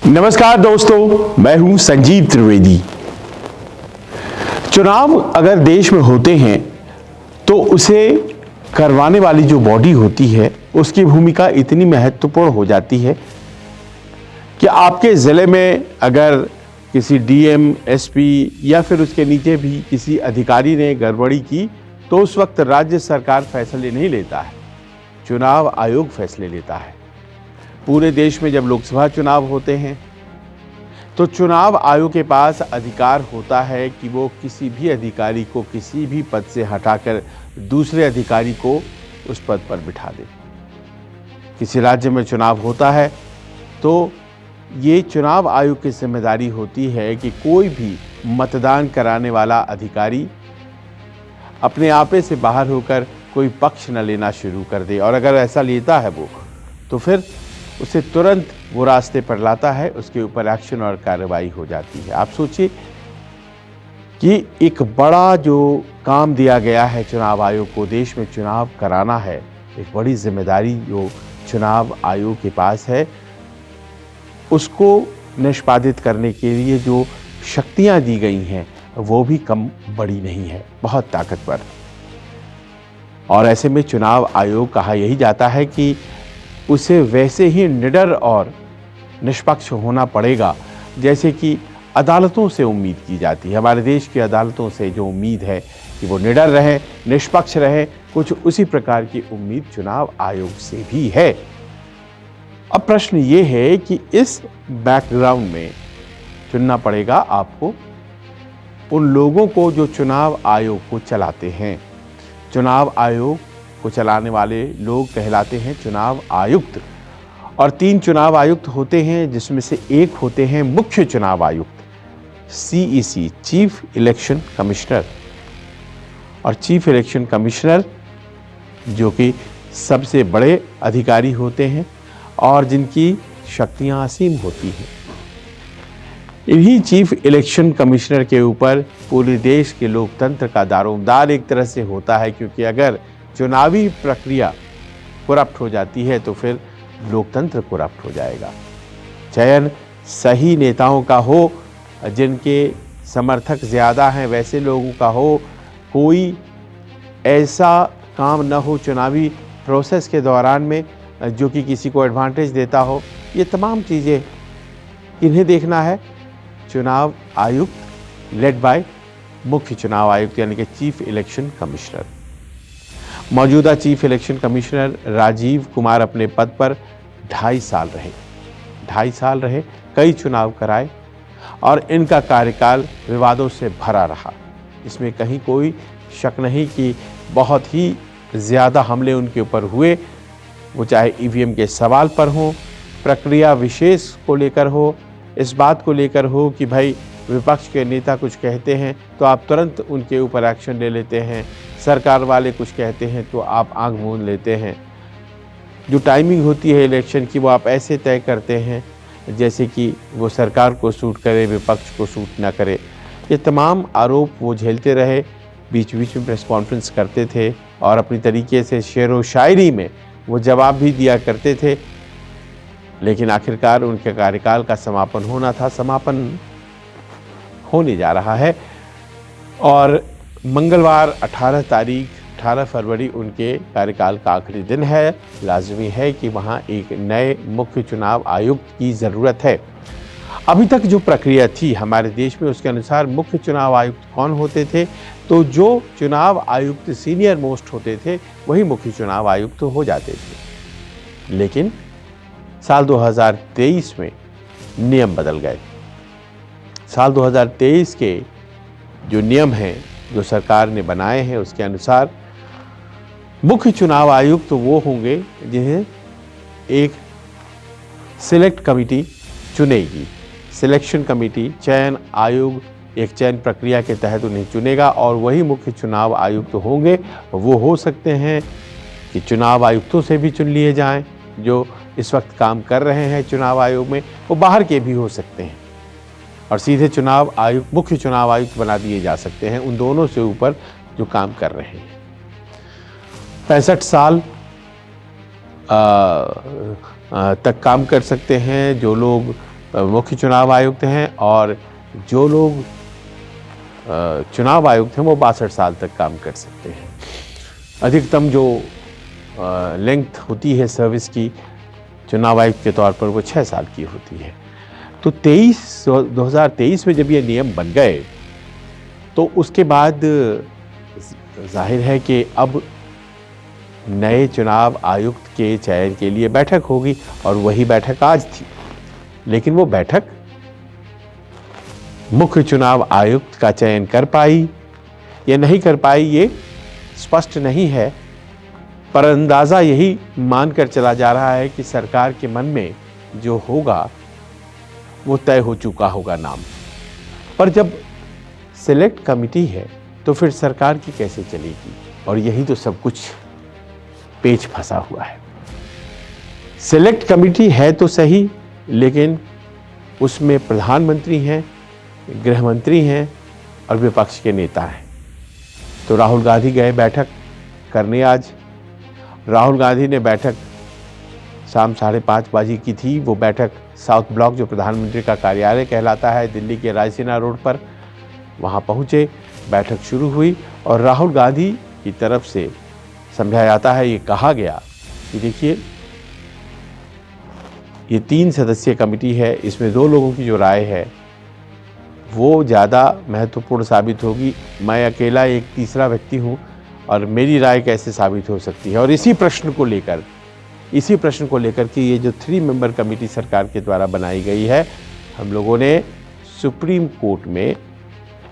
नमस्कार दोस्तों, मैं हूं संजीव त्रिवेदी। चुनाव अगर देश में होते हैं तो उसे करवाने वाली जो बॉडी होती है उसकी भूमिका इतनी महत्वपूर्ण हो जाती है कि आपके ज़िले में अगर किसी डीएम, एसपी या फिर उसके नीचे भी किसी अधिकारी ने गड़बड़ी की तो उस वक्त राज्य सरकार फैसले नहीं लेता है, चुनाव आयोग फैसले लेता है। पूरे देश में जब लोकसभा चुनाव होते हैं तो चुनाव आयोग के पास अधिकार होता है कि वो किसी भी अधिकारी को किसी भी पद से हटाकर दूसरे अधिकारी को उस पद पर बिठा दे। किसी राज्य में चुनाव होता है तो ये चुनाव आयोग की जिम्मेदारी होती है कि कोई भी मतदान कराने वाला अधिकारी अपने आपे से बाहर होकर कोई पक्ष न लेना शुरू कर दे, और अगर ऐसा लेता है वो तो फिर उसे तुरंत वो रास्ते पर लाता है, उसके ऊपर एक्शन और कार्रवाई हो जाती है। आप सोचिए कि एक बड़ा जो काम दिया गया है चुनाव आयोग को, देश में चुनाव कराना है, एक बड़ी जिम्मेदारी जो चुनाव आयोग के पास है, उसको निष्पादित करने के लिए जो शक्तियां दी गई हैं वो भी कम बड़ी नहीं है, बहुत ताकतवर। और ऐसे में चुनाव आयोग कहा यही जाता है कि उसे वैसे ही निडर और निष्पक्ष होना पड़ेगा जैसे कि अदालतों से उम्मीद की जाती है। हमारे देश की अदालतों से जो उम्मीद है कि वो निडर रहे, निष्पक्ष रहे, कुछ उसी प्रकार की उम्मीद चुनाव आयोग से भी है। अब प्रश्न ये है कि इस बैकग्राउंड में चुनना पड़ेगा आपको उन लोगों को जो चुनाव आयोग को चलाते हैं। चुनाव आयोग को चलाने वाले लोग कहलाते हैं चुनाव आयुक्त, और 3 चुनाव आयुक्त होते हैं जिसमें से एक होते हैं मुख्य चुनाव आयुक्त, सीईसी, चीफ इलेक्शन कमिश्नर। और चीफ इलेक्शन कमिश्नर जो कि सबसे बड़े अधिकारी होते हैं और जिनकी शक्तियां असीम होती हैं। इन्हीं चीफ इलेक्शन कमिश्नर के ऊपर पूरे देश के लोकतंत्र का दारोमदार एक तरह से होता है, क्योंकि अगर चुनावी प्रक्रिया करप्ट हो जाती है तो फिर लोकतंत्र करप्ट हो जाएगा। चयन सही नेताओं का हो, जिनके समर्थक ज़्यादा हैं वैसे लोगों का हो, कोई ऐसा काम न हो चुनावी प्रोसेस के दौरान में जो कि किसी को एडवांटेज देता हो। ये तमाम चीज़ें इन्हें देखना है चुनाव आयुक्त लेड बाय मुख्य चुनाव आयुक्त यानी कि चीफ इलेक्शन कमिश्नर। मौजूदा chief election commissioner Rajeev Kumar अपने पद पर 2.5 साल रहे, कई चुनाव कराए और इनका कार्यकाल विवादों से भरा रहा। इसमें कहीं कोई शक नहीं कि बहुत ही ज़्यादा हमले उनके ऊपर हुए, वो चाहे ईवीएम के सवाल पर हो, प्रक्रिया विशेष को लेकर हो, इस बात को लेकर हो कि भाई विपक्ष के नेता कुछ कहते हैं तो आप तुरंत उनके ऊपर एक्शन ले लेते हैं, सरकार वाले कुछ कहते हैं तो आप आंख मूंद लेते हैं। जो टाइमिंग होती है इलेक्शन की वो आप ऐसे तय करते हैं जैसे कि वो सरकार को सूट करे, विपक्ष को सूट ना करे। ये तमाम आरोप वो झेलते रहे, बीच बीच में प्रेस कॉन्फ्रेंस करते थे और अपनी तरीके से शेर व शायरी में वो जवाब भी दिया करते थे। लेकिन आखिरकार उनके कार्यकाल का समापन होना था, समापन होने जा रहा है और मंगलवार 18 फरवरी उनके कार्यकाल का आखिरी दिन है। लाजमी है कि वहाँ एक नए मुख्य चुनाव आयुक्त की ज़रूरत है। अभी तक जो प्रक्रिया थी हमारे देश में उसके अनुसार मुख्य चुनाव आयुक्त कौन होते थे, तो जो चुनाव आयुक्त सीनियर मोस्ट होते थे वही मुख्य चुनाव आयुक्त हो जाते थे। लेकिन साल 2023 में नियम बदल गए। साल 2023 के जो नियम हैं जो सरकार ने बनाए हैं उसके अनुसार मुख्य चुनाव आयुक्त तो वो होंगे जिन्हें एक सिलेक्ट कमेटी चुनेगी। सिलेक्शन कमेटी, चयन आयोग एक चयन प्रक्रिया के तहत उन्हें चुनेगा और वही मुख्य चुनाव आयुक्त होंगे। वो हो सकते हैं कि चुनाव आयुक्तों से भी चुन लिए जाएं, जो इस वक्त काम कर रहे हैं चुनाव आयोग में, वो बाहर के भी हो सकते हैं और सीधे चुनाव आयुक्त, मुख्य चुनाव आयुक्त बना दिए जा सकते हैं उन दोनों से ऊपर जो काम कर रहे हैं। 65 साल तक काम कर सकते हैं जो लोग मुख्य चुनाव आयुक्त हैं और जो लोग चुनाव आयुक्त हैं वो 62 साल तक काम कर सकते हैं। अधिकतम जो लेंथ होती है सर्विस की चुनाव आयुक्त के तौर पर वो 6 साल की होती है। तो 2023 में जब ये नियम बन गए तो उसके बाद जाहिर है कि अब नए चुनाव आयुक्त के चयन के लिए बैठक होगी और वही बैठक आज थी। लेकिन वो बैठक मुख्य चुनाव आयुक्त का चयन कर पाई या नहीं कर पाई ये स्पष्ट नहीं है, पर अंदाज़ा यही मानकर चला जा रहा है कि सरकार के मन में जो होगा वो तय हो चुका होगा नाम। पर जब सिलेक्ट कमिटी है तो फिर सरकार की कैसे चलेगी, और यही तो सब कुछ पेच फंसा हुआ है। सिलेक्ट कमिटी है तो सही, लेकिन उसमें प्रधानमंत्री हैं, गृह मंत्री हैं और विपक्ष के नेता हैं। तो राहुल गांधी गए बैठक करने आज। राहुल गांधी ने बैठक शाम 5:30 बजे की थी। वो बैठक साउथ ब्लॉक, जो प्रधानमंत्री का कार्यालय कहलाता है, दिल्ली के रायसीना रोड पर, वहाँ पहुँचे। बैठक शुरू हुई और राहुल गांधी की तरफ से समझा जाता है, ये कहा गया कि देखिए ये 3 सदस्यीय कमेटी है, इसमें 2 लोगों की जो राय है वो ज़्यादा महत्वपूर्ण साबित होगी। मैं अकेला एक तीसरा व्यक्ति हूँ और मेरी राय कैसे साबित हो सकती है। और इसी प्रश्न को लेकर कि ये जो 3 मेंबर कमेटी सरकार के द्वारा बनाई गई है, हम लोगों ने सुप्रीम कोर्ट में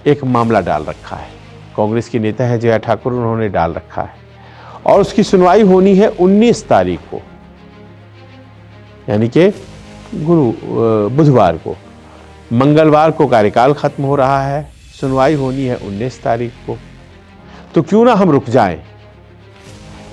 एक मामला डाल रखा है। कांग्रेस के नेता है जया ठाकुर, उन्होंने डाल रखा है और उसकी सुनवाई होनी है 19 तारीख को, यानी कि बुधवार को। मंगलवार को कार्यकाल खत्म हो रहा है, सुनवाई होनी है 19 तारीख को। तो क्यों ना हम रुक जाएं,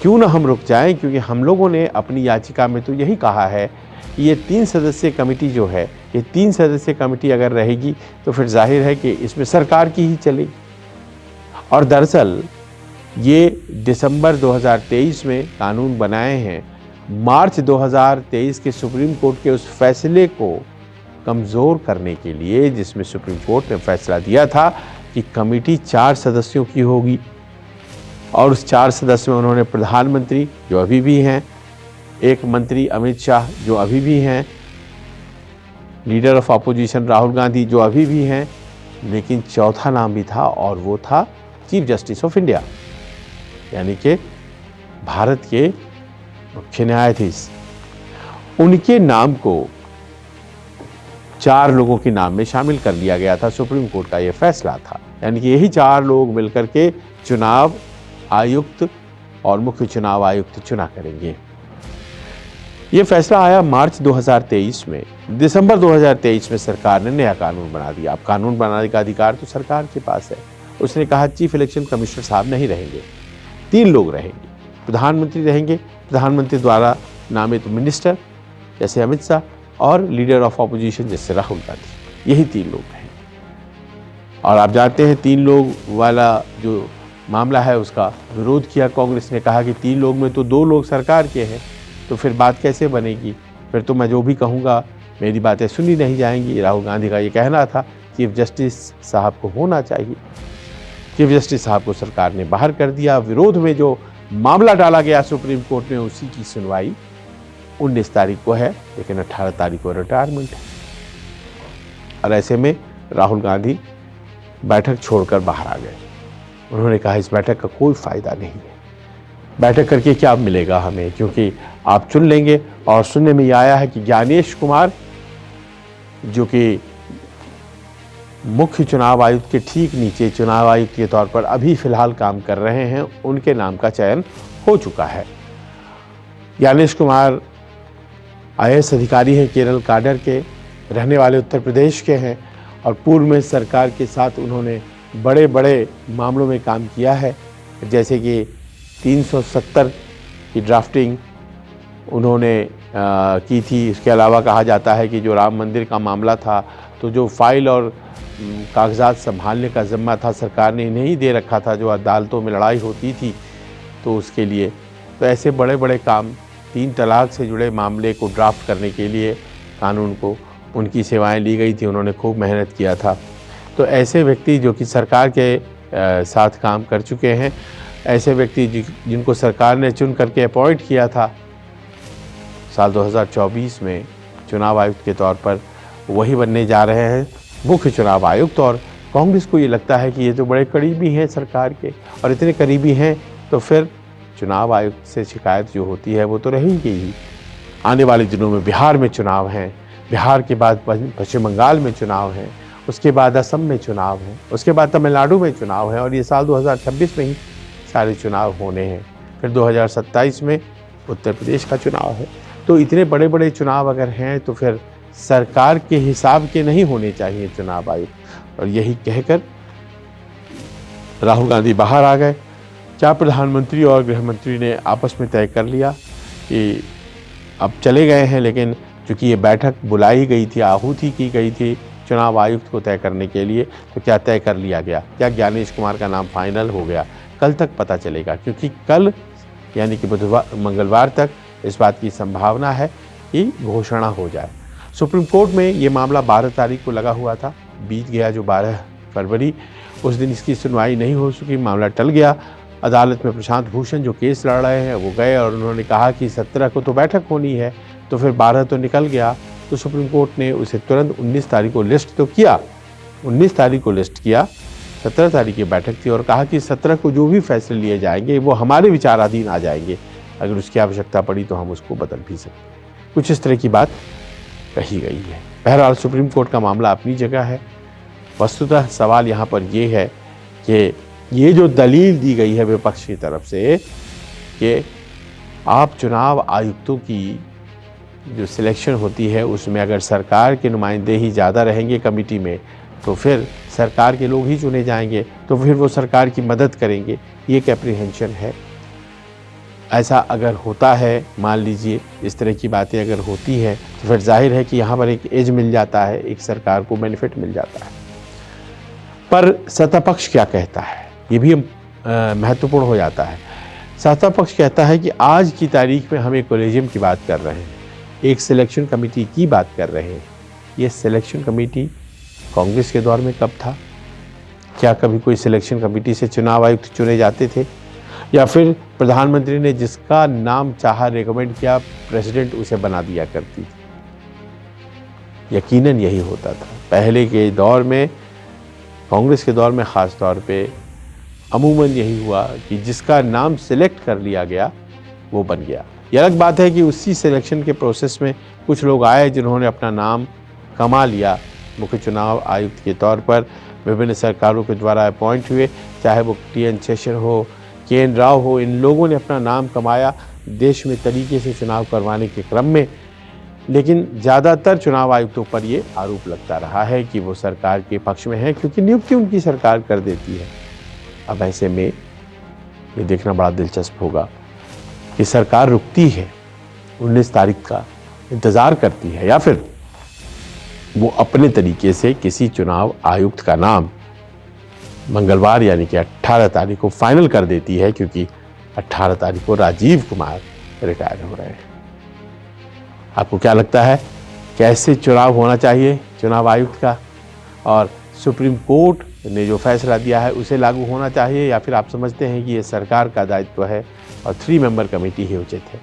क्योंकि हम लोगों ने अपनी याचिका में तो यही कहा है कि ये 3 सदस्यीय कमेटी जो है, ये 3 सदस्यीय कमेटी अगर रहेगी तो फिर जाहिर है कि इसमें सरकार की ही चलेगी। और दरअसल ये दिसंबर 2023 में कानून बनाए हैं। मार्च 2023 के सुप्रीम कोर्ट के उस फैसले को कमज़ोर करने के लिए, जिसमें सुप्रीम कोर्ट ने फैसला दिया था कि कमेटी 4 सदस्यों की होगी और उस 4 सदस्य में उन्होंने प्रधानमंत्री जो अभी भी हैं, एक मंत्री अमित शाह जो अभी भी हैं, leader of opposition Rahul Gandhi जो अभी भी हैं, लेकिन चौथा नाम भी था और वो था चीफ जस्टिस ऑफ इंडिया, यानी कि भारत के मुख्य न्यायाधीश। उनके नाम को 4 लोगों के नाम में शामिल कर लिया गया था। सुप्रीम कोर्ट का ये फैसला था, यानी कि यही 4 लोग मिलकर के चुनाव आयुक्त और मुख्य चुनाव आयुक्त चुना करेंगे। ये फैसला आया मार्च 2023 में। दिसंबर 2023 में सरकार ने नया कानून बना दिया। अब कानून बनाने का अधिकार तो सरकार के पास है। उसने कहा चीफ इलेक्शन कमिश्नर साहब नहीं रहेंगे, 3 लोग रहेंगे। प्रधानमंत्री रहेंगे, प्रधानमंत्री द्वारा नामित मिनिस्टर जैसे अमित शाह और लीडर ऑफ अपोजिशन जैसे राहुल गांधी, यही 3 लोग हैं। और आप जानते हैं 3 लोग वाला जो मामला है उसका विरोध किया कांग्रेस ने। कहा कि 3 लोग में तो 2 लोग सरकार के हैं, तो फिर बात कैसे बनेगी, फिर तो मैं जो भी कहूँगा मेरी बातें सुनी नहीं जाएंगी। राहुल गांधी का ये कहना था चीफ जस्टिस साहब को होना चाहिए। चीफ जस्टिस साहब को सरकार ने बाहर कर दिया। विरोध में जो मामला डाला गया सुप्रीम कोर्ट में, उसी की सुनवाई 19 तारीख को है, लेकिन 18 तारीख को रिटायरमेंट है। और ऐसे में राहुल गांधी बैठक छोड़कर बाहर आ गए। उन्होंने कहा इस बैठक का कोई फ़ायदा नहीं है, बैठक करके क्या मिलेगा हमें, क्योंकि आप चुन लेंगे। और सुनने में ये आया है कि ज्ञानेश कुमार, जो कि मुख्य चुनाव आयुक्त के ठीक नीचे चुनाव आयुक्त के तौर पर अभी फ़िलहाल काम कर रहे हैं, उनके नाम का चयन हो चुका है। ज्ञानेश कुमार IAS अधिकारी हैं, केरल काडर के, रहने वाले उत्तर प्रदेश के हैं और पूर्व में सरकार के साथ उन्होंने बड़े बड़े मामलों में काम किया है, जैसे कि 370 की ड्राफ्टिंग उन्होंने की थी। इसके अलावा कहा जाता है कि जो राम मंदिर का मामला था, तो जो फाइल और कागजात संभालने का ज़िम्मा था सरकार ने इन्हें ही दे रखा था, जो अदालतों में लड़ाई होती थी तो उसके लिए। तो ऐसे बड़े बड़े काम, 3 तलाक से जुड़े मामले को ड्राफ्ट करने के लिए कानून को, उनकी सेवाएं ली गई थी, उन्होंने खूब मेहनत किया था। तो ऐसे व्यक्ति जो कि सरकार के साथ काम कर चुके हैं, ऐसे व्यक्ति जिनको सरकार ने चुन करके अपॉइंट किया था साल 2024 में चुनाव आयुक्त के तौर पर, वही बनने जा रहे हैं मुख्य चुनाव आयुक्त। और कांग्रेस को ये लगता है कि ये तो बड़े करीबी हैं सरकार के, और इतने करीबी हैं तो फिर चुनाव आयुक्त से शिकायत जो होती है वो तो रहेगी ही। आने वाले दिनों में बिहार में चुनाव हैं, बिहार के बाद पश्चिम बंगाल में चुनाव हैं, उसके बाद असम में चुनाव हैं, उसके बाद तमिलनाडु में चुनाव है, और ये साल 2026 में ही सारे चुनाव होने हैं। फिर 2027 में उत्तर प्रदेश का चुनाव है। तो इतने बड़े बड़े चुनाव अगर हैं तो फिर सरकार के हिसाब के नहीं होने चाहिए चुनाव आयुक्त। और यही कहकर राहुल गांधी बाहर आ गए। क्या प्रधानमंत्री और गृह मंत्री ने आपस में तय कर लिया कि अब चले गए हैं, लेकिन चूँकि ये बैठक बुलाई गई थी, आहूति की गई थी चुनाव आयुक्त को तय करने के लिए, तो क्या तय कर लिया गया? क्या ज्ञानेश कुमार का नाम फाइनल हो गया? कल तक पता चलेगा, क्योंकि कल यानी कि मंगलवार तक इस बात की संभावना है कि घोषणा हो जाए। सुप्रीम कोर्ट में ये मामला 12 तारीख को लगा हुआ था, बीत गया जो 12 फरवरी, उस दिन इसकी सुनवाई नहीं हो सकी, मामला टल गया। अदालत में प्रशांत भूषण जो केस लड़ रहे हैं वो गए और उन्होंने कहा कि 17 को तो बैठक होनी है, तो फिर 12 तो निकल गया। तो सुप्रीम कोर्ट ने उसे तुरंत 19 तारीख को लिस्ट तो किया, 19 तारीख को लिस्ट किया, 17 तारीख की बैठक थी, और कहा कि 17 को जो भी फैसले लिए जाएंगे वो हमारे विचाराधीन आ जाएंगे, अगर उसकी आवश्यकता पड़ी तो हम उसको बदल भी सकते। कुछ इस तरह की बात कही गई है। बहरहाल सुप्रीम कोर्ट का मामला अपनी जगह है। वस्तुतः सवाल यहाँ पर ये है कि ये जो दलील दी गई है विपक्ष की तरफ से कि आप चुनाव आयुक्तों की जो सिलेक्शन होती है उसमें अगर सरकार के नुमाइंदे ही ज़्यादा रहेंगे कमेटी में, तो फिर सरकार के लोग ही चुने जाएंगे, तो फिर वो सरकार की मदद करेंगे, ये एक एप्रीहेंशन है। ऐसा अगर होता है, मान लीजिए इस तरह की बातें अगर होती हैं, तो फिर जाहिर है कि यहाँ पर एक एज मिल जाता है, एक सरकार को बेनिफिट मिल जाता है। पर सत्ता पक्ष क्या कहता है, ये भी महत्वपूर्ण हो जाता है। सत्ता पक्ष कहता है कि आज की तारीख में हम एक कॉलेजियम की बात कर रहे हैं, एक सिलेक्शन कमेटी की बात कर रहे हैं। ये सिलेक्शन कमेटी कांग्रेस के दौर में कब था? क्या कभी कोई सिलेक्शन कमेटी से चुनाव आयुक्त चुने जाते थे? या फिर प्रधानमंत्री ने जिसका नाम चाहा रेकमेंड किया, प्रेसिडेंट उसे बना दिया करती थी? यकीनन यही होता था पहले के दौर में, कांग्रेस के दौर में ख़ास तौर पे अमूमन यही हुआ कि जिसका नाम सिलेक्ट कर लिया गया वो बन गया। ये अलग बात है कि उसी सिलेक्शन के प्रोसेस में कुछ लोग आए जिन्होंने अपना नाम कमा लिया मुख्य चुनाव आयुक्त के तौर पर, विभिन्न सरकारों के द्वारा अपॉइंट हुए, चाहे वो TN शेषन हो, KN राव हो। इन लोगों ने अपना नाम कमाया देश में तरीके से चुनाव करवाने के क्रम में। लेकिन ज़्यादातर चुनाव आयुक्तों पर ये आरोप लगता रहा है कि वो सरकार के पक्ष में है, क्योंकि नियुक्ति उनकी सरकार कर देती है। अब ऐसे में ये देखना बड़ा दिलचस्प होगा कि सरकार रुकती है, 19 तारीख का इंतज़ार करती है, या फिर वो अपने तरीके से किसी चुनाव आयुक्त का नाम मंगलवार यानी कि 18 तारीख को फाइनल कर देती है, क्योंकि 18 तारीख को राजीव कुमार रिटायर हो रहे हैं। आपको क्या लगता है, कैसे चुनाव होना चाहिए चुनाव आयुक्त का, और सुप्रीम कोर्ट ने जो फैसला दिया है उसे लागू होना चाहिए, या फिर आप समझते हैं कि ये सरकार का दायित्व है और 3 मेंबर कमेटी ही उचित है?